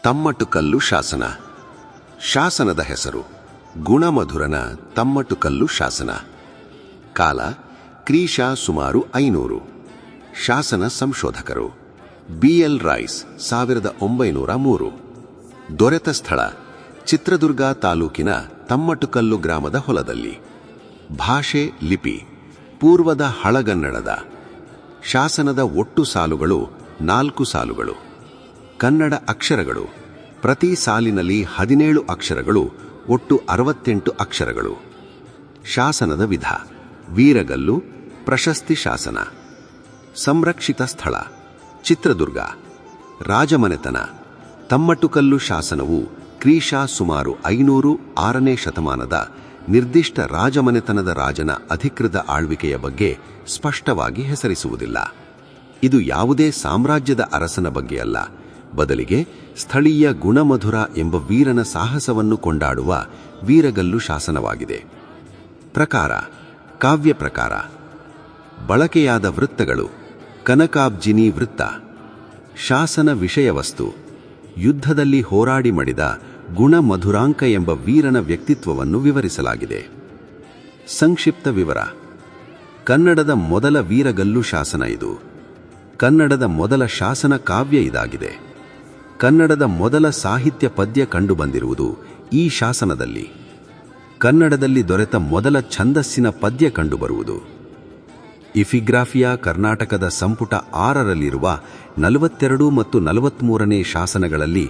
ತಮ್ಮಟುಕಲ್ಲು ಶಾಸನ. ಶಾಸನದ ಹೆಸರು ಗುಣಮಧುರನ ತಮ್ಮಟುಕಲ್ಲು ಶಾಸನ. ಕಾಲ ಕ್ರಿಶ ಸುಮಾರು 500. ಶಾಸನ ಸಂಶೋಧಕರು BL ರೈಸ್ 1903. ದೊರೆತ ಸ್ಥಳ ಚಿತ್ರದುರ್ಗ ತಾಲೂಕಿನ ತಮ್ಮಟುಕಲ್ಲು ಗ್ರಾಮದ ಹೊಲದಲ್ಲಿ. ಭಾಷೆ ಲಿಪಿ ಪೂರ್ವದ ಹಳಗನ್ನಡದ. ಶಾಸನದ ಒಟ್ಟು ಸಾಲುಗಳು 4 ಸಾಲುಗಳು. ಕನ್ನಡ ಅಕ್ಷರಗಳು ಪ್ರತಿ ಸಾಲಿನಲ್ಲಿ 17 ಅಕ್ಷರಗಳು, ಒಟ್ಟು 68 ಅಕ್ಷರಗಳು. ಶಾಸನದ ವಿಧ ವೀರಗಲ್ಲು, ಪ್ರಶಸ್ತಿ ಶಾಸನ. ಸಂರಕ್ಷಿತ ಸ್ಥಳ ಚಿತ್ರದುರ್ಗ. ರಾಜಮನೆತನ ತಮ್ಮಟುಕಲ್ಲು ಶಾಸನವು ಕ್ರಿಶ ಸುಮಾರು 506ನೇ ಶತಮಾನದ ನಿರ್ದಿಷ್ಟ ರಾಜಮನೆತನದ ರಾಜನ ಅಧಿಕೃತ ಆಳ್ವಿಕೆಯ ಬಗ್ಗೆ ಸ್ಪಷ್ಟವಾಗಿ ಹೆಸರಿಸುವುದಿಲ್ಲ. ಇದು ಯಾವುದೇ ಸಾಮ್ರಾಜ್ಯದ ಅರಸನ ಬಗ್ಗೆ ಅಲ್ಲ, ಬದಲಿಗೆ ಸ್ಥಳೀಯ ಗುಣಮಧುರ ಎಂಬ ವೀರನ ಸಾಹಸವನ್ನು ಕೊಂಡಾಡುವ ವೀರಗಲ್ಲು ಶಾಸನವಾಗಿದೆ. ಪ್ರಕಾರ ಕಾವ್ಯ ಪ್ರಕಾರ. ಬಳಕೆಯಾದ ವೃತ್ತಗಳು ಕನಕಾಬ್ಜಿನಿ ವೃತ್ತ. ಶಾಸನ ವಿಷಯವಸ್ತು ಯುದ್ಧದಲ್ಲಿ ಹೋರಾಡಿ ಮಡಿದ ಗುಣಮಧುರಾಂಕ ಎಂಬ ವೀರನ ವ್ಯಕ್ತಿತ್ವವನ್ನು ವಿವರಿಸಲಾಗಿದೆ. ಸಂಕ್ಷಿಪ್ತ ವಿವರ. ಕನ್ನಡದ ಮೊದಲ ವೀರಗಲ್ಲು ಶಾಸನ ಇದು. ಕನ್ನಡದ ಮೊದಲ ಶಾಸನ ಕಾವ್ಯ ಇದಾಗಿದೆ. ಕನ್ನಡದ ಮೊದಲ ಸಾಹಿತ್ಯ ಪದ್ಯ ಕಂಡುಬಂದಿರುವುದು ಈ ಶಾಸನದಲ್ಲಿ. ಕನ್ನಡದಲ್ಲಿ ದೊರೆತ ಮೊದಲ ಛಂದಸ್ಸಿನ ಪದ್ಯ ಕಂಡುಬರುವುದು. ಇಫಿಗ್ರಾಫಿಯಾ ಕರ್ನಾಟಕದ ಸಂಪುಟ 6ರಲ್ಲಿರುವ 42 ಮತ್ತು 43ನೇ ಶಾಸನಗಳಲ್ಲಿ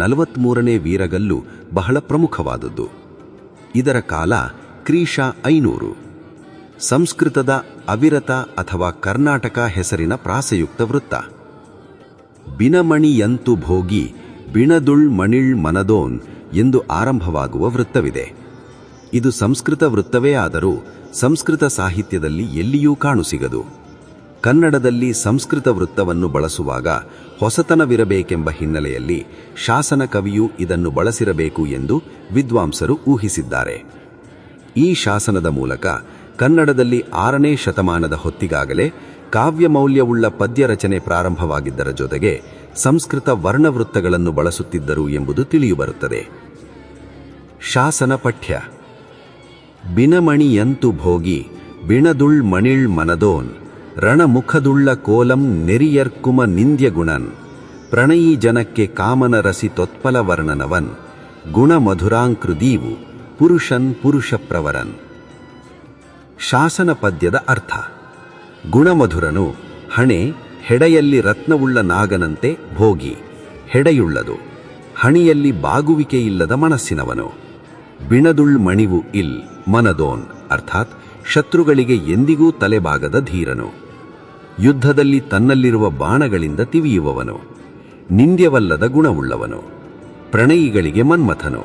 43ನೇ ವೀರಗಲ್ಲು ಬಹಳ ಪ್ರಮುಖವಾದದ್ದು. ಇದರ ಕಾಲ ಕ್ರಿಶ 500. ಸಂಸ್ಕೃತದ ಅವಿರತ ಅಥವಾ ಕರ್ನಾಟಕ ಹೆಸರಿನ ಪ್ರಾಸಯುಕ್ತ ವೃತ್ತ. ಬಿನಮಣಿಯಂತು ಭೋಗಿ ಬಿಣದುಳ್ ಮಣಿಳ್ ಮನದೋನ್ ಎಂದು ಆರಂಭವಾಗುವ ವೃತ್ತವಿದೆ. ಇದು ಸಂಸ್ಕೃತ ವೃತ್ತವೇ ಆದರೂ ಸಂಸ್ಕೃತ ಸಾಹಿತ್ಯದಲ್ಲಿ ಎಲ್ಲಿಯೂ ಕಾಣುಸಿಗದು. ಕನ್ನಡದಲ್ಲಿ ಸಂಸ್ಕೃತ ವೃತ್ತವನ್ನು ಬಳಸುವಾಗ ಹೊಸತನವಿರಬೇಕೆಂಬ ಹಿನ್ನೆಲೆಯಲ್ಲಿ ಶಾಸನ ಕವಿಯು ಇದನ್ನು ಬಳಸಿರಬೇಕು ಎಂದು ವಿದ್ವಾಂಸರು ಊಹಿಸಿದ್ದಾರೆ. ಈ ಶಾಸನದ ಮೂಲಕ ಕನ್ನಡದಲ್ಲಿ 6ನೇ ಶತಮಾನದ ಹೊತ್ತಿಗಾಗಲೇ ಕಾವ್ಯ ಮೌಲ್ಯವುಳ್ಳ ಪದ್ಯ ರಚನೆ ಪ್ರಾರಂಭವಾಗಿದ್ದರ ಜೊತೆಗೆ ಸಂಸ್ಕೃತ ವರ್ಣವೃತ್ತಗಳನ್ನು ಬಳಸುತ್ತಿದ್ದರು ಎಂಬುದು ತಿಳಿಯುಬರುತ್ತದೆ. ಶಾಸನ ಪಠ್ಯ. ಬಿನಮಣಿಯಂತು ಭೋಗಿ ಬಿಣದುಳ್ ಮಣಿಳ್ ಮನದೋನ್ ರಣಮುಖದುಳ್ಳ ಕೋಲಂ ನೆರಿಯರ್ಕುಮ ನಿಂದ್ಯಗುಣನ್ ಪ್ರಣಯೀ ಜನಕ್ಕೆ ಕಾಮನ ರಸಿ ತೊತ್ಪಲ ವರ್ಣನವನ್ ಗುಣಮಧುರಾಂಕೃದೀವು ಪುರುಷನ್ ಪುರುಷಪ್ರವರನ್. ಶಾಸನ ಪದ್ಯದ ಅರ್ಥ. ಗುಣಮಧುರನು ಹಣೆ ಹೆಡೆಯಲ್ಲಿ ರತ್ನವುಳ್ಳ ನಾಗನಂತೆ ಭೋಗಿ, ಹೆಡೆಯುಳ್ಳದು, ಹಣಿಯಲ್ಲಿ ಬಾಗುವಿಕೆಯಿಲ್ಲದ ಮನಸ್ಸಿನವನು. ಬಿಣದುಳ್ ಮಣಿವು ಇಲ್ ಮನದೋನ್ ಅರ್ಥಾತ್ ಶತ್ರುಗಳಿಗೆ ಎಂದಿಗೂ ತಲೆಬಾಗದ ಧೀರನು. ಯುದ್ಧದಲ್ಲಿ ತನ್ನಲ್ಲಿರುವ ಬಾಣಗಳಿಂದ ತಿವಿಯುವವನು. ನಿಂದ್ಯವಲ್ಲದ ಗುಣವುಳ್ಳವನು. ಪ್ರಣಯಿಗಳಿಗೆ ಮನ್ಮಥನು.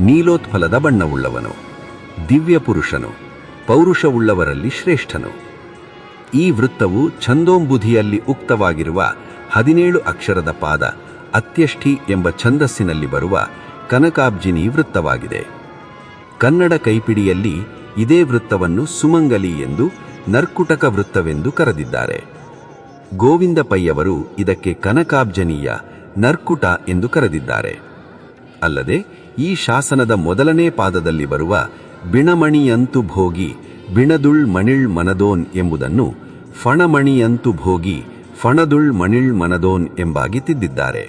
ನೀಲೋತ್ಫಲದ ಬಣ್ಣವುಳ್ಳವನು. ದಿವ್ಯ ಪುರುಷನು. ಪೌರುಷವುಳ್ಳವರಲ್ಲಿ ಶ್ರೇಷ್ಠನು. ಈ ವೃತ್ತವು ಛಂದೋಂಬುಧಿಯಲ್ಲಿ ಉಕ್ತವಾಗಿರುವ 17 ಅಕ್ಷರದ ಪಾದ ಅತ್ಯಷ್ಠಿ ಎಂಬ ಛಂದಸ್ಸಿನಲ್ಲಿ ಬರುವ ಕನಕಾಬ್ಜಿನಿ ವೃತ್ತವಾಗಿದೆ. ಕನ್ನಡ ಕೈಪಿಡಿಯಲ್ಲಿ ಇದೇ ವೃತ್ತವನ್ನು ಸುಮಂಗಲಿ ಎಂದು ನರ್ಕುಟಕ ವೃತ್ತವೆಂದು ಕರೆದಿದ್ದಾರೆ. ಗೋವಿಂದ ಪೈಯವರು ಇದಕ್ಕೆ ಕನಕಾಬ್ಜನೀಯ ನರ್ಕುಟ ಎಂದು ಕರೆದಿದ್ದಾರೆ. ಅಲ್ಲದೆ ಈ ಶಾಸನದ ಮೊದಲನೇ ಪಾದದಲ್ಲಿ ಬರುವ ಬಿಣಮಣಿಯಂತು ಭೋಗಿ ಬಿಣದುಳ್ ಮಣಿಳ್ ಮನದೋನ್ ಎಂಬುದನ್ನು ಫಣಮಣಿಯಂತು ಭೋಗಿ ಫಣದುಳ್ ಮಣಿಳ್ ಮನದೋನ್ ಎಂಬಾಗಿ ತಿದ್ದಿದ್ದಾರೆ.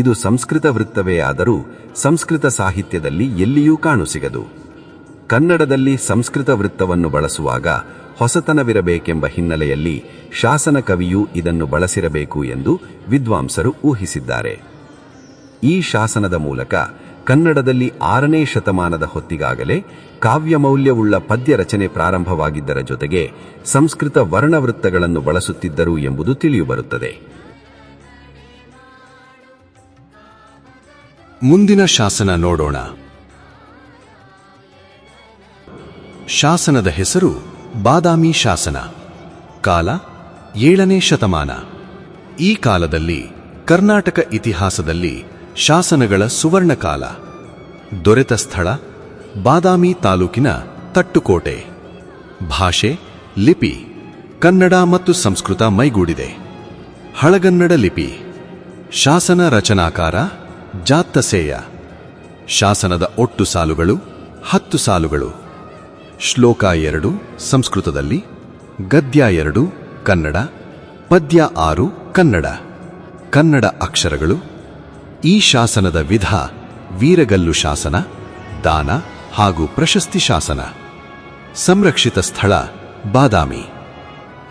ಇದು ಸಂಸ್ಕೃತ ವೃತ್ತವೇ ಆದರೂ ಸಂಸ್ಕೃತ ಸಾಹಿತ್ಯದಲ್ಲಿ ಎಲ್ಲಿಯೂ ಕಾಣುಸಿಗದು. ಕನ್ನಡದಲ್ಲಿ ಸಂಸ್ಕೃತ ವೃತ್ತವನ್ನು ಬಳಸುವಾಗ ಹೊಸತನವಿರಬೇಕೆಂಬ ಹಿನ್ನೆಲೆಯಲ್ಲಿ ಶಾಸನ ಕವಿಯು ಇದನ್ನು ಬಳಸಿರಬೇಕು ಎಂದು ವಿದ್ವಾಂಸರು ಊಹಿಸಿದ್ದಾರೆ. ಈ ಶಾಸನದ ಮೂಲಕ ಕನ್ನಡದಲ್ಲಿ 6ನೇ ಶತಮಾನದ ಹೊತ್ತಿಗಾಗಲೇ ಕಾವ್ಯಮೌಲ್ಯವುಳ್ಳ ಪದ್ಯ ರಚನೆ ಪ್ರಾರಂಭವಾಗಿದ್ದರ ಜೊತೆಗೆ ಸಂಸ್ಕೃತ ವರ್ಣವೃತ್ತಗಳನ್ನು ಬಳಸುತ್ತಿದ್ದರು ಎಂಬುದು ತಿಳಿಯುಬರುತ್ತದೆ. ಮುಂದಿನ ಶಾಸನ ನೋಡೋಣ. ಶಾಸನದ ಹೆಸರು ಬಾದಾಮಿ ಶಾಸನ. ಕಾಲ 7ನೇ ಶತಮಾನ. ಈ ಕಾಲದಲ್ಲಿ ಕರ್ನಾಟಕ ಇತಿಹಾಸದಲ್ಲಿ ಶಾಸನಗಳ ಸುವರ್ಣಕಾಲ. ದೊರೆತ ಸ್ಥಳ ಬಾದಾಮಿ ತಾಲೂಕಿನ ತಟ್ಟುಕೋಟೆ. ಭಾಷೆ ಲಿಪಿ ಕನ್ನಡ ಮತ್ತು ಸಂಸ್ಕೃತ ಮೈಗೂಡಿದೆ. ಹಳಗನ್ನಡ ಲಿಪಿ. ಶಾಸನ ರಚನಾಕಾರ ಜಾತ್ತಸೇಯ. ಶಾಸನದ ಒಟ್ಟು ಸಾಲುಗಳು 10 ಸಾಲುಗಳು. ಶ್ಲೋಕ 2 ಸಂಸ್ಕೃತದಲ್ಲಿ, ಗದ್ಯ 2 ಕನ್ನಡ, ಪದ್ಯ 6 ಕನ್ನಡ. ಕನ್ನಡ ಅಕ್ಷರಗಳು. ಈ ಶಾಸನದ ವಿಧ ವೀರಗಲ್ಲು ಶಾಸನ, ದಾನ ಹಾಗೂ ಪ್ರಶಸ್ತಿ ಶಾಸನ. ಸಂರಕ್ಷಿತ ಸ್ಥಳ ಬಾದಾಮಿ.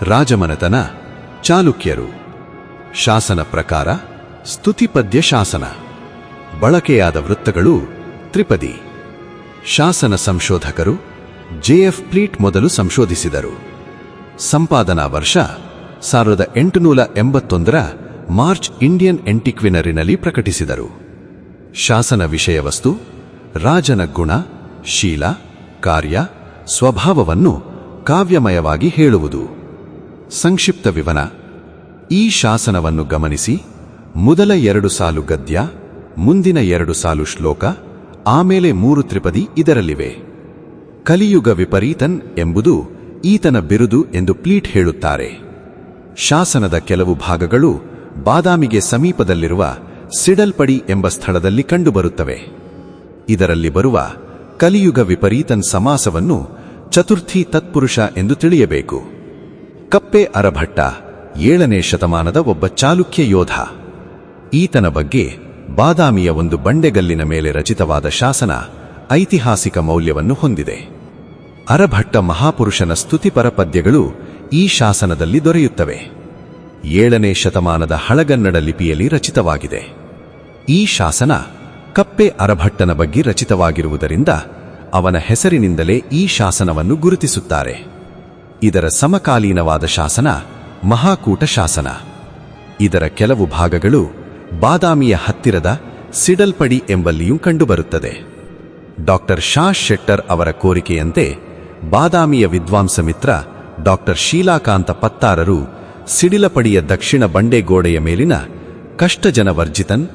ರಾಜಮನೆತನ ಚಾಲುಕ್ಯರು. ಶಾಸನ ಪ್ರಕಾರ ಸ್ತುತಿಪದ್ಯ ಶಾಸನ. ಬಳಕೆಯಾದ ವೃತ್ತಗಳು ತ್ರಿಪದಿ. ಶಾಸನ ಸಂಶೋಧಕರು ಜೆಎಫ್ ಪ್ಲೀಟ್ ಮೊದಲು ಸಂಶೋಧಿಸಿದರು. ಸಂಪಾದನಾ ವರ್ಷ 1881 ಮಾರ್ಚ್ ಇಂಡಿಯನ್ ಎಂಟಿಕ್ವಿನರಿನಲ್ಲಿ ಪ್ರಕಟಿಸಿದರು. ಶಾಸನ ವಿಷಯವಸ್ತು ರಾಜನ ಗುಣ, ಶೀಲ, ಕಾರ್ಯ, ಸ್ವಭಾವವನ್ನು ಕಾವ್ಯಮಯವಾಗಿ ಹೇಳುವುದು. ಸಂಕ್ಷಿಪ್ತ ವಿವನ. ಈ ಶಾಸನವನ್ನು ಗಮನಿಸಿ. ಮೊದಲ 2 ಸಾಲು ಗದ್ಯ, ಮುಂದಿನ 2 ಸಾಲು ಶ್ಲೋಕ, ಆಮೇಲೆ 3 ತ್ರಿಪದಿ ಇದರಲ್ಲಿವೆ. ಕಲಿಯುಗ ವಿಪರೀತನ್ ಎಂಬುದು ಈತನ ಬಿರುದು ಎಂದು ಪ್ಲೀಟ್ ಹೇಳುತ್ತಾರೆ. ಶಾಸನದ ಕೆಲವು ಭಾಗಗಳು ಬಾದಾಮಿಗೆ ಸಮೀಪದಲ್ಲಿರುವ ಸಿಡಲ್ಪಡಿ ಎಂಬ ಸ್ಥಳದಲ್ಲಿ ಕಂಡುಬರುತ್ತವೆ. ಇದರಲ್ಲಿ ಬರುವ ಕಲಿಯುಗ ವಿಪರೀತನ್ ಸಮಾಸವನ್ನು ಚತುರ್ಥಿ ತತ್ಪುರುಷ ಎಂದು ತಿಳಿಯಬೇಕು. ಕಪ್ಪೆ ಅರಭಟ್ಟ 7ನೇ ಶತಮಾನದ ಒಬ್ಬ ಚಾಲುಕ್ಯ ಯೋಧ. ಈತನ ಬಗ್ಗೆ ಬಾದಾಮಿಯ ಒಂದು ಬಂಡೆಗಲ್ಲಿನ ಮೇಲೆ ರಚಿತವಾದ ಶಾಸನ ಐತಿಹಾಸಿಕ ಮೌಲ್ಯವನ್ನು ಹೊಂದಿದೆ. ಅರಭಟ್ಟ ಮಹಾಪುರುಷನ ಸ್ತುತಿಪರ ಪದ್ಯಗಳು ಈ ಶಾಸನದಲ್ಲಿ ದೊರೆಯುತ್ತವೆ. 7ನೇ ಶತಮಾನದ ಹಳಗನ್ನಡ ಲಿಪಿಯಲ್ಲಿ ರಚಿತವಾಗಿದೆ. ಈ ಶಾಸನ ಕಪ್ಪೆ ಅರಭಟ್ಟನ ಬಗ್ಗೆ ರಚಿತವಾಗಿರುವುದರಿಂದ ಅವನ ಹೆಸರಿನಿಂದಲೇ ಈ ಶಾಸನವನ್ನು ಗುರುತಿಸುತ್ತಾರೆ. ಇದರ ಸಮಕಾಲೀನವಾದ ಶಾಸನ ಮಹಾಕೂಟ ಶಾಸನ. ಇದರ ಕೆಲವು ಭಾಗಗಳು ಬಾದಾಮಿಯ ಹತ್ತಿರದ ಸಿಡಲ್ಪಡಿ ಎಂಬಲ್ಲಿಯೂ ಕಂಡುಬರುತ್ತದೆ. ಡಾಕ್ಟರ್ ಶಾ ಶೆಟ್ಟರ್ ಅವರ ಕೋರಿಕೆಯಂತೆ ಬಾದಾಮಿಯ ವಿದ್ವಾಂಸ ಮಿತ್ರ ಡಾಕ್ಟರ್ ಶೀಲಾಕಾಂತ ಪತ್ತಾರರು ಸಿಡಿಲಪಡಿಯ ದಕ್ಷಿಣ ಬಂಡೆಗೋಡೆಯ ಮೇಲಿನ ಕಷ್ಟಜನ ವರ್ಜಿತನ್,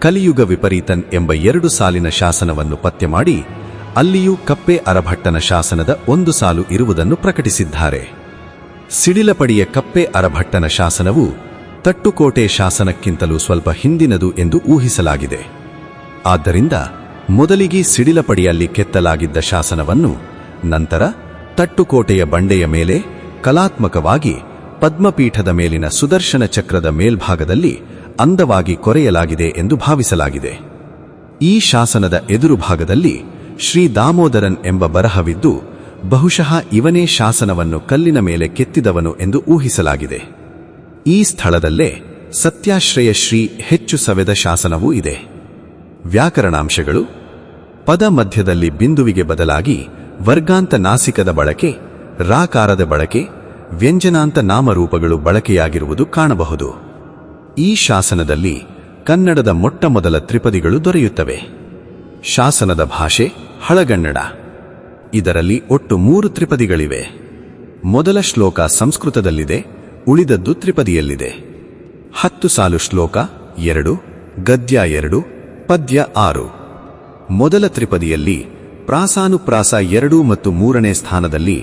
ಕಲಿಯುಗ ವಿಪರೀತನ್ ಎಂಬ 2 ಸಾಲಿನ ಶಾಸನವನ್ನು ಪತ್ತೆ ಮಾಡಿ ಅಲ್ಲಿಯೂ ಕಪ್ಪೆ ಅರಭಟ್ಟನ ಶಾಸನದ 1 ಸಾಲು ಇರುವುದನ್ನು ಪ್ರಕಟಿಸಿದ್ದಾರೆ. ಸಿಡಿಲಪಡಿಯ ಕಪ್ಪೆ ಅರಭಟ್ಟನ ಶಾಸನವು ತಟ್ಟುಕೋಟೆ ಶಾಸನಕ್ಕಿಂತಲೂ ಸ್ವಲ್ಪ ಹಿಂದಿನದು ಎಂದು ಊಹಿಸಲಾಗಿದೆ. ಆದ್ದರಿಂದ ಮೊದಲಿಗೆ ಸಿಡಿಲಪಡಿಯಲ್ಲಿ ಕೆತ್ತಲಾಗಿದ್ದ ಶಾಸನವನ್ನು ನಂತರ ತಟ್ಟುಕೋಟೆಯ ಬಂಡೆಯ ಮೇಲೆ ಕಲಾತ್ಮಕವಾಗಿ ಪದ್ಮಪೀಠದ ಮೇಲಿನ ಸುದರ್ಶನ ಚಕ್ರದ ಮೇಲ್ಭಾಗದಲ್ಲಿ ಅಂದವಾಗಿ ಕೊರೆಯಲಾಗಿದೆ ಎಂದು ಭಾವಿಸಲಾಗಿದೆ. ಈ ಶಾಸನದ ಎದುರು ಭಾಗದಲ್ಲಿ ಶ್ರೀ ದಾಮೋದರನ್ ಎಂಬ ಬರಹವಿದ್ದು ಬಹುಶಃ ಇವನೇ ಶಾಸನವನ್ನು ಕಲ್ಲಿನ ಮೇಲೆ ಕೆತ್ತಿದವನು ಎಂದು ಊಹಿಸಲಾಗಿದೆ. ಈ ಸ್ಥಳದಲ್ಲೇ ಸತ್ಯಾಶ್ರಯ ಶ್ರೀ ಹೆಚ್ಚು ಸವೆದ ಶಾಸನವೂ ಇದೆ. ವ್ಯಾಕರಣಾಂಶಗಳು. ಪದ ಮಧ್ಯದಲ್ಲಿ ಬಿಂದುವಿಗೆ ಬದಲಾಗಿ ವರ್ಗಾಂತ ನಾಸಿಕದ ಬಳಕೆ, ರಾಕಾರದ ಬಳಕೆ, ವ್ಯಂಜನಾಂತ ನಾಮರೂಪಗಳು ಬಳಕೆಯಾಗಿರುವುದು ಕಾಣಬಹುದು. ಈ ಶಾಸನದಲ್ಲಿ ಕನ್ನಡದ ಮೊಟ್ಟಮೊದಲ ತ್ರಿಪದಿಗಳು ದೊರೆಯುತ್ತವೆ. ಶಾಸನದ ಭಾಷೆ ಹಳಗನ್ನಡ. ಇದರಲ್ಲಿ ಒಟ್ಟು 3 ತ್ರಿಪದಿಗಳಿವೆ. ಮೊದಲ ಶ್ಲೋಕ ಸಂಸ್ಕೃತದಲ್ಲಿದೆ, ಉಳಿದದ್ದು ತ್ರಿಪದಿಯಲ್ಲಿದೆ. 10 ಸಾಲು ಶ್ಲೋಕ 2, ಗದ್ಯ 2, ಪದ್ಯ 6. ಮೊದಲ ತ್ರಿಪದಿಯಲ್ಲಿ ಪ್ರಾಸಾನುಪ್ರಾಸ 2 ಮತ್ತು 3ನೇ ಸ್ಥಾನದಲ್ಲಿ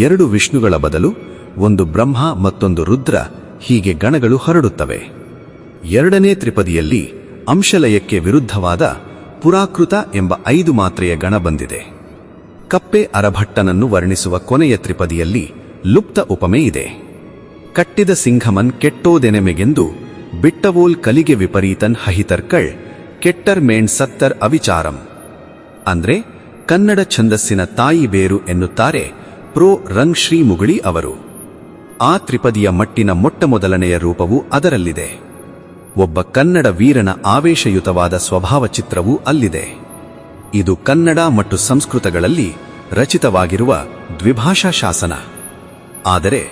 2 ವಿಷ್ಣುಗಳ ಬದಲು ಒಂದು ಬ್ರಹ್ಮ ಮತ್ತೊಂದು ರುದ್ರ ಹೀಗೆ ಗಣಗಳು ಹೊರಡುತ್ತವೆ. 2ನೇ ತ್ರಿಪದಿಯಲ್ಲಿ ಅಂಶಲಯಕ್ಕೆ ವಿರುದ್ಧವಾದ ಪುರಾಕೃತ ಎಂಬ 5 ಮಾತ್ರೆಯ ಗಣ ಬಂದಿದೆ. ಕಪ್ಪೆ ಅರಭಟ್ಟನನ್ನು ವರ್ಣಿಸುವ ಕೊನೆಯ ತ್ರಿಪದಿಯಲ್ಲಿ ಲುಪ್ತ ಉಪಮೆ ಇದೆ. ಕಟ್ಟಿದ ಸಿಂಘಮನ್ ಕೆಟ್ಟೋದೆನೆಮೆಗೆಂದು ಬಿಟ್ಟವೋಲ್ ಕಲಿಗೆ ವಿಪರೀತನ್ ಹಹಿತರ್ಕಳ್ ಕೆಟ್ಟರ್ ಮೇಣ್ ಸತ್ತರ್ ಅವಿಚಾರಂ. ಅಂದ್ರೆ ಕನ್ನಡ ಛಂದಸ್ಸಿನ ತಾಯಿ ಬೇರು ಎನ್ನುತ್ತಾರೆ ಪ್ರೊ ರಂಗ್ ಶ್ರೀ ಮುಗುಳಿ ಅವರು. ಆ ತ್ರಿಪದಿಯ ಮಟ್ಟಿನ ಮೊಟ್ಟಮೊದಲನೆಯ ರೂಪವು ಅದರಲ್ಲಿದೆ. ಒಬ್ಬ ಕನ್ನಡ ವೀರನ ಆವೇಶಯುತವಾದ ಸ್ವಭಾವ ಚಿತ್ರವೂ ಅಲ್ಲಿದೆ. ಇದು ಕನ್ನಡ ಮತ್ತು ಸಂಸ್ಕೃತಗಳಲ್ಲಿ ರಚಿತವಾಗಿರುವ ದ್ವಿಭಾಷಾ ಶಾಸನ. ಆದರೆ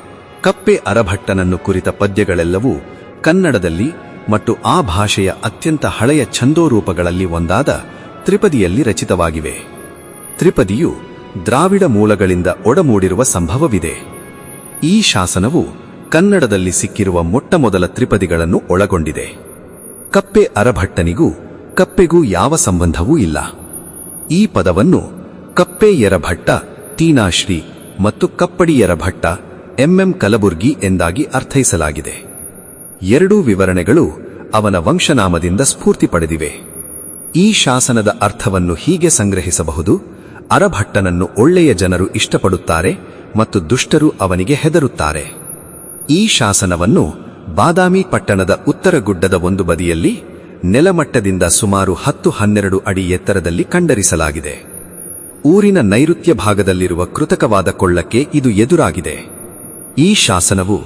ಕಪ್ಪೆ ಅರಭಟ್ಟನನ್ನು ಕುರಿತ ಪದ್ಯಗಳೆಲ್ಲವೂ ಕನ್ನಡದಲ್ಲಿ ಮತ್ತು ಆ ಭಾಷೆಯ ಅತ್ಯಂತ ಹಳೆಯ ಛಂದೋರೂಪಗಳಲ್ಲಿ ಒಂದಾದ ತ್ರಿಪದಿಯಲ್ಲಿ ರಚಿತವಾಗಿವೆ. ತ್ರಿಪದಿಯು ದ್ರಾವಿಡ ಮೂಲಗಳಿಂದ ಒಡಮೂಡಿರುವ ಸಂಭವವಿದೆ. ಈ ಶಾಸನವು ಕನ್ನಡದಲ್ಲಿ ಸಿಕ್ಕಿರುವ ಮೊಟ್ಟಮೊದಲ ತ್ರಿಪದಿಗಳನ್ನು ಒಳಗೊಂಡಿದೆ. ಕಪ್ಪೆ ಅರಭಟ್ಟನಿಗೂ ಕಪ್ಪೆಗೂ ಯಾವ ಸಂಬಂಧವೂ ಇಲ್ಲ. ಈ ಪದವನ್ನು ಕಪ್ಪೆಯರಭಟ್ಟ ತೀನಾಶ್ರೀ ಮತ್ತು ಕಪ್ಪಡಿಯರಭಟ್ಟ ಎಂಎಂ ಕಲಬುರ್ಗಿ ಎಂದಾಗಿ ಅರ್ಥೈಸಲಾಗಿದೆ. ಎರಡೂ ವಿವರಣೆಗಳು ಅವನ ವಂಶನಾಮದಿಂದ ಸ್ಫೂರ್ತಿ ಪಡೆದಿವೆ. ಈ ಶಾಸನದ ಅರ್ಥವನ್ನು ಹೀಗೆ ಸಂಗ್ರಹಿಸಬಹುದು: ಅರಭಟ್ಟನನ್ನು ಒಳ್ಳೆಯ ಜನರು ಇಷ್ಟಪಡುತ್ತಾರೆ ಮತ್ತು ದುಷ್ಟರು ಅವನಿಗೆ ಹೆದರುತ್ತಾರೆ. ಈ ಶಾಸನವನ್ನು ಬಾದಾಮಿ ಪಟ್ಟಣದ ಉತ್ತರ ಗುಡ್ಡದ ಒಂದು ಬದಿಯಲ್ಲಿ ನೆಲಮಟ್ಟದಿಂದ ಸುಮಾರು 10-12 ಅಡಿ ಎತ್ತರದಲ್ಲಿ ಕಂಡರಿಸಲಾಗಿದೆ. ಊರಿನ ನೈಋತ್ಯ ಭಾಗದಲ್ಲಿರುವ ಕೃತಕವಾದ ಕೊಳ್ಳಕ್ಕೆ ಇದು ಎದುರಾಗಿದೆ. ಈ ಶಾಸನವು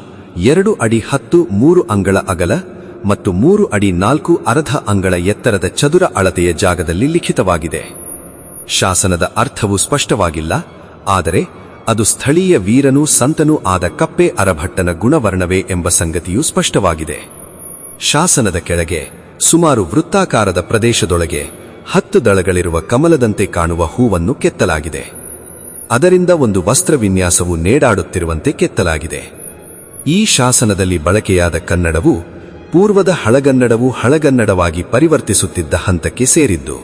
2 ಅಡಿ 10 3 ಅಂಗಳ ಅಗಲ ಮತ್ತು 3 ಅಡಿ 4 ಅರ್ಧ ಅಂಗಳ ಎತ್ತರದ ಚದುರ ಅಳತೆಯ ಜಾಗದಲ್ಲಿ ಲಿಖಿತವಾಗಿದೆ. ಶಾಸನದ ಅರ್ಥವು ಸ್ಪಷ್ಟವಾಗಿಲ್ಲ, ಆದರೆ ಅದು ಸ್ಥಳೀಯ ವೀರನೂ ಸಂತನೂ ಆದ ಕಪ್ಪೆ ಅರಭಟ್ಟನ ಗುಣವರ್ಣವೇ ಎಂಬ ಸಂಗತಿಯೂ ಸ್ಪಷ್ಟವಾಗಿದೆ. ಶಾಸನದ ಕೆಳಗೆ ಸುಮಾರು ವೃತ್ತಾಕಾರದ ಪ್ರದೇಶದೊಳಗೆ 10 ದಳಗಳಿರುವ ಕಮಲದಂತೆ ಕಾಣುವ ಹೂವನ್ನು ಕೆತ್ತಲಾಗಿದೆ. ಅದರಿಂದ ಒಂದು ವಸ್ತ್ರ ವಿನ್ಯಾಸವು ನೇಡಾಡುತ್ತಿರುವಂತೆ ಕೆತ್ತಲಾಗಿದೆ. ಈ ಶಾಸನದಲ್ಲಿ ಬಳಕೆಯಾದ ಕನ್ನಡವು ಪೂರ್ವದ ಹಳಗನ್ನಡವು ಹಳಗನ್ನಡವಾಗಿ ಪರಿವರ್ತಿಸುತ್ತಿದ್ದ ಹಂತಕ್ಕೆ ಸೇರಿದ್ದು.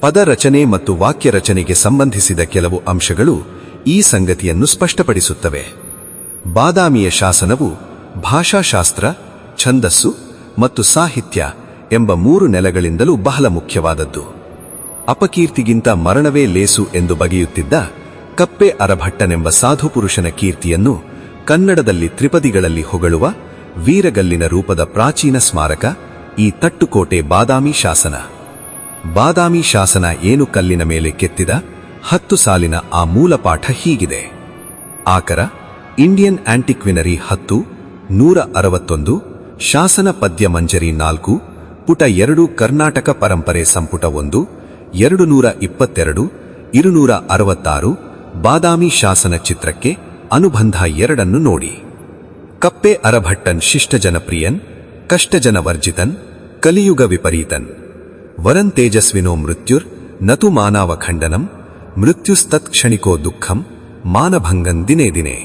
ಪದ ರಚನೆ ಮತ್ತು ವಾಕ್ಯ ರಚನೆಗೆ ಸಂಬಂಧಿಸಿದ ಕೆಲವು ಅಂಶಗಳು ಈ ಸಂಗತಿಯನ್ನು ಸ್ಪಷ್ಟಪಡಿಸುತ್ತವೆ. ಬಾದಾಮಿಯ ಶಾಸನವು ಭಾಷಾಶಾಸ್ತ್ರ, ಛಂದಸ್ಸು ಮತ್ತು ಸಾಹಿತ್ಯ ಎಂಬ 3 ನೆಲೆಗಳಿಂದಲೂ ಬಹಳ ಮುಖ್ಯವಾದದ್ದು. ಅಪಕೀರ್ತಿಗಿಂತ ಮರಣವೇ ಲೇಸು ಎಂದು ಬಗೆಯುತ್ತಿದ್ದ ಕಪ್ಪೆ ಅರಭಟ್ಟನೆಂಬ ಸಾಧುಪುರುಷನ ಕೀರ್ತಿಯನ್ನು ಕನ್ನಡದಲ್ಲಿ ತ್ರಿಪದಿಗಳಲ್ಲಿ ಹೊಗಳುವ ವೀರಗಲ್ಲಿನ ರೂಪದ ಪ್ರಾಚೀನ ಸ್ಮಾರಕ ಈ ತಟ್ಟುಕೋಟೆ ಬಾದಾಮಿ ಶಾಸನ. ಬಾದಾಮಿ ಶಾಸನ ಏನು ಕಲ್ಲಿನ ಮೇಲೆ ಕೆತ್ತಿದ 10 ಸಾಲಿನ ಆ ಮೂಲ ಪಾಠ ಹೀಗಿದೆ: ಆಕರ ಇಂಡಿಯನ್ ಆಂಟಿಕ್ವಿನರಿ 10 161, ಶಾಸನ ಪದ್ಯ ಮಂಜರಿ 4 ಪುಟ 2, ಕರ್ನಾಟಕ ಪರಂಪರೆ ಸಂಪುಟ 1 222 266, ಬಾದಾಮಿ ಶಾಸನ ಚಿತ್ರಕ್ಕೆ ಅನುಬಂಧ 2 ನೋಡಿ. ಕಪ್ಪೆ ಅರಭಟ್ಟನ್ ಶಿಷ್ಟ ಜನಪ್ರಿಯನ್, ಕಷ್ಟಜನ ವರ್ಜಿತನ್, ಕಲಿಯುಗ ವಿಪರೀತನ್. ವರನ್ ತೇಜಸ್ವಿನೋ ಮೃತ್ಯುರ್ ನತು ಮಾನವ ಖಂಡನಂ, ಮೃತ್ಯುಸ್ತತ್ಕ್ಷಣಿಕೋ ದುಃಖಂ ಮಾನಭಂಗನ್ ದಿನೇ ದಿನೇ.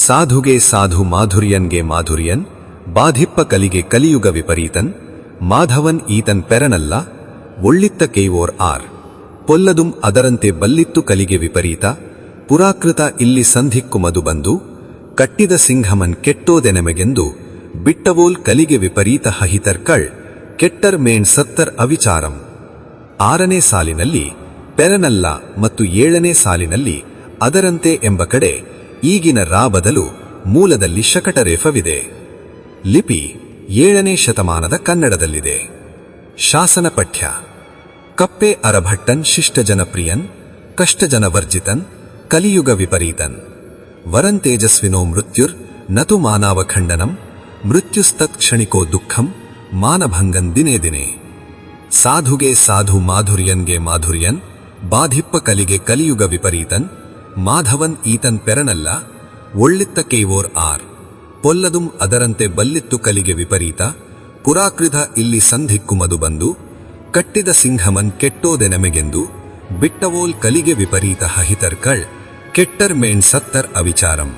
ಸಾಧುಗೆ ಸಾಧು ಮಾಧುರ್ಯನ್ಗೆ ಮಾಧುರ್ಯನ್, ಬಾಧಿಪ್ಪ ಕಲಿಗೆ ಕಲಿಯುಗ ವಿಪರೀತನ್, ಮಾಧವನ್ ಈತನ್ ಪೆರನಲ್ಲ, ಒಳ್ಳಿತ್ತ ಕೈವೋರ್ ಆರ್. ಪೊಲ್ಲದುಂ ಅದರಂತೆ ಬಲ್ಲಿತ್ತು ಕಲಿಗೆ ವಿಪರೀತ, ಪುರಾಕೃತ ಇಲ್ಲಿ ಸಂಧಿಕ್ಕು ಮದು ಬಂದು, ಕಟ್ಟಿದ ಸಿಂಹಮನ್ ಕೆಟ್ಟೋದೆನೆಮೆಗೆಂದು, ಬಿಟ್ಟವೋಲ್ ಕಲಿಗೆ ವಿಪರೀತ ಹಹಿತರ್ಕಳ್, ಕೆಟ್ಟರ್ ಮೇಣ್ ಸತ್ತರ್ ಅವಿಚಾರಂ. 6ನೇ ಸಾಲಿನಲ್ಲಿ ಪೆರನಲ್ಲ ಮತ್ತು 7ನೇ ಸಾಲಿನಲ್ಲಿ ಅದರಂತೆ ಎಂಬ ಕಡೆ ಈಗಿನ ರಾ ಬದಲು ಮೂಲದಲ್ಲಿ ಶಕಟರೇಫವಿದೆ. ಲಿಪಿ 7ನೇ ಶತಮಾನದ ಕನ್ನಡದಲ್ಲಿದೆ. ಶಾಸನ ಪಠ್ಯ: ಕಪ್ಪೆ ಅರಭಟ್ಟನ್ ಶಿಷ್ಟ ಜನಪ್ರಿಯನ್, ಕಷ್ಟಜನ ವರ್ಜಿತನ್, ಕಲಿಯುಗ ವಿಪರೀತನ್. ವರನ್ ತೇಜಸ್ವಿನೋ ಮೃತ್ಯುರ್ ನತು ಮಾನವ ಖಂಡನಂ, ಮೃತ್ಯುಸ್ತತ್ಕ್ಷಣಿಕೋ ದುಃಖಂ ಮಾನಭಂಗನ್ ದಿನೇ ದಿನೇ. ಸಾಧುಗೆ ಸಾಧು ಮಾಧುರ್ಯನ್ಗೆ ಮಾಧುರ್ಯನ್, ಬಾಧಿಪ್ಪ ಕಲಿಗೆ ಕಲಿಯುಗ ವಿಪರೀತನ್, ಮಾಧವನ್ ಈತನ್ ಪೆರನಲ್ಲ, ಒಳ್ಳಿತ್ತ ಕೈವೋರ್ ಆರ್. ಪೊಲ್ಲದುಂ ಅದರಂತೆ ಬಲ್ಲಿತ್ತು ಕಲಿಗೆ ವಿಪರೀತ, ಪುರಾಕೃತ ಇಲ್ಲಿ ಸಂಧಿಕ್ಕು ಮದು ಬಂದು, ಕಟ್ಟಿದ ಸಿಂಹಮನ್ ಕೆಟ್ಟೋದೆನೆಮೆಗೆಂದು, ಬಿಟ್ಟವೋಲ್ ಕಲಿಗೆ ವಿಪರೀತ ಹಹಿತರ್ಕಳ್, ಕೆಟ್ಟರ್ ಮೇಣ್ ಸತ್ತರ್ ಅವಿಚಾರಂ.